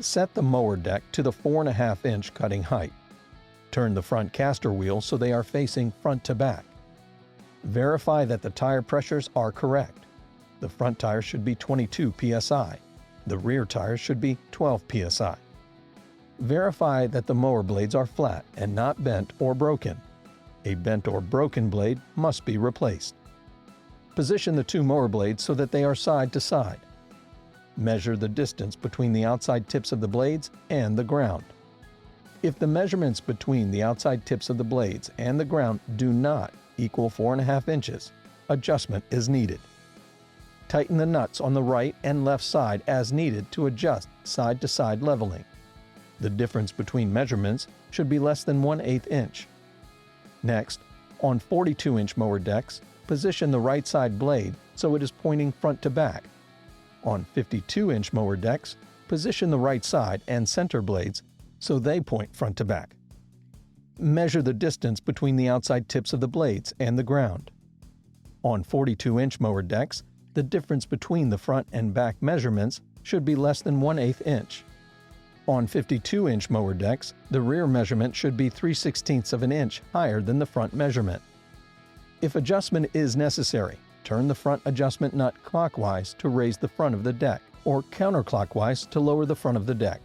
Set the mower deck to the 4.5-inch cutting height. Turn the front caster wheel so they are facing front to back. Verify that the tire pressures are correct. The front tire should be 22 psi. The rear tires should be 12 psi. Verify that the mower blades are flat and not bent or broken. A bent or broken blade must be replaced. Position the two mower blades so that they are side to side. Measure the distance between the outside tips of the blades and the ground. If the measurements between the outside tips of the blades and the ground do not equal 4.5 inches, adjustment is needed. Tighten the nuts on the right and left side as needed to adjust side-to-side leveling. The difference between measurements should be less than 1/8 inch. Next, on 42-inch mower decks, position the right side blade so it is pointing front to back. On 52-inch mower decks, position the right side and center blades so they point front to back. Measure the distance between the outside tips of the blades and the ground. On 42-inch mower decks, the difference between the front and back measurements should be less than 1/8 inch. On 52-inch mower decks, the rear measurement should be 3/16 of an inch higher than the front measurement. If adjustment is necessary, turn the front adjustment nut clockwise to raise the front of the deck, or counterclockwise to lower the front of the deck.